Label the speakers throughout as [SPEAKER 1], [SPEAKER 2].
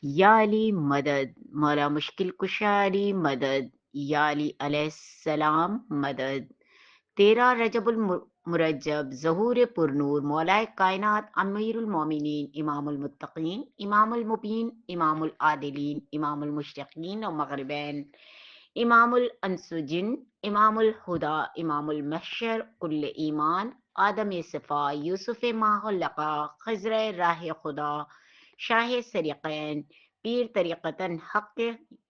[SPEAKER 1] یا علی مدد، مولا مشکل کشا علی مدد، یا علی علیہ السلام مدد۔ 13 رجب المرجب، ظہور پرنور، مولا کائنات، امیر المومنین، امام المتقین، امام المبین، امام العادلین، امام المشرقین و مغربین، امام الانسجن، امام الہدا، امام المحشر، کل ایمان، آدم صفا، یوسف ماہ لقا، خضر راہ خدا، شاہ سریقین، پیر طریقتاً حق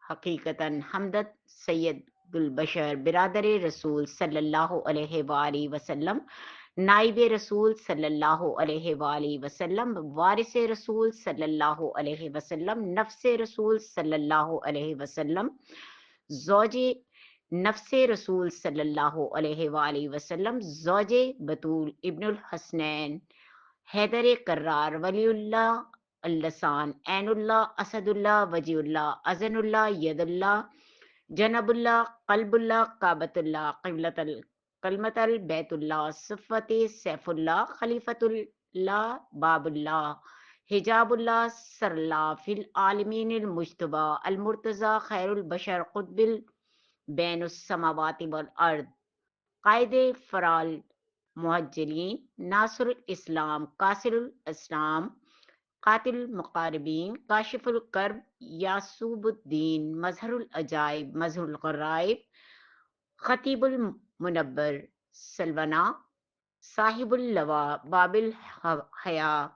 [SPEAKER 1] حقیقتاً حمدت، سید البشر، برادر رسول صلی اللہ علیہ وآلہ وسلم، نائب رسول صلی اللہ علیہ وآلہ وسلم، وارث رسول صلی اللہ علیہ وسلم، نفس رسول صلی اللہ علیہ وسلم، زوج نفس رسول صلی اللہ علیہ وآلہ وسلم، زوج بطول، ابن الحسنین، حیدر کرار، ولی اللہ، اللسان، عین اللہ، اسد اللہ، وجی اللہ، اذن اللہ، ید اللہ، جنب اللہ، قلب اللہ، کعبۃ اللہ، کلمت البیت اللہ، صفت سیف اللہ، خلیفۃ اللہ، باب اللہ، حجاب اللہ، سر اللہ، فی العالمین المجتبی، المرتضی، خیر البشر، قطب بین السماوات والارض، قائد فرال محجلین، ناصر الاسلام، کاسر الاسلام، قاتل المقاربین، کاشف الکرب، یاسوب الدین، مظہر العجائب، مظہر الغرائب، خطیب المنبر، سلونا، صاحب اللوا، باب الحیا،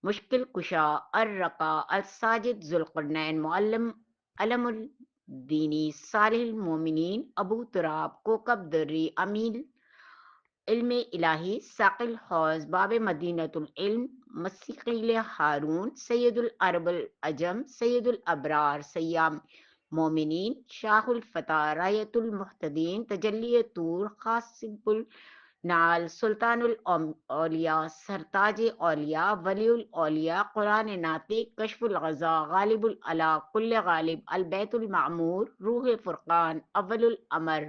[SPEAKER 1] مشکل کشا، الرقا، الساجد، ذوالقرنین، معلم، علم الدینی، صالح المومنین، ابو تراب، کوکب دری، امین علم الہی، ساقی الحوض، باب مدینۃ العلم، مسیقیل ہارون، سید العرب العجم، سید الابرار، سیام مومنین، شاہ الفتح، رایت المحتدین، تجلی طور، خاصب النال، سلطان الاولیاء، سرتاج اولیاء، ولی الاولیاء، قرآن ناطق، کشف الغزا، غالب العلا، کل غالب، البیت المعمور، روح فرقان، اول الامر،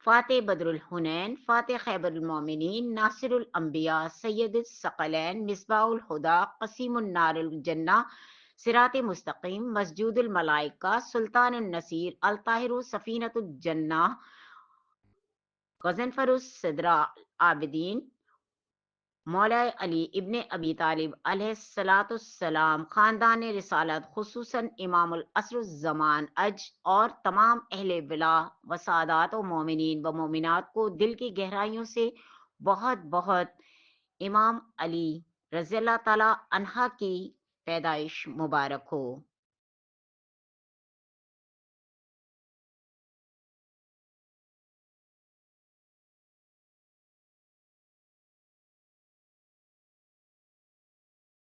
[SPEAKER 1] فاتح بدر الحنین، فاتح خیبر المومنین، ناصر الانبیاء، سید الثقلین، مصباح الہدا، قسیم النار الجنہ، صراط مستقیم، مسجود الملائکہ، سلطان النصیر، الطاہر، سفینۃ الجنہ، غضنفر الصدر عابدین، مولا علی ابن ابی طالب علیہ الصلاۃ والسلام، خاندان رسالت، خصوصاً امام العصر الزمان اج اور تمام اہل ولا و سادات و مومنین و مومنات کو دل کی گہرائیوں سے بہت بہت امام علی رضی اللہ تعالی عنہ کی پیدائش مبارک ہو۔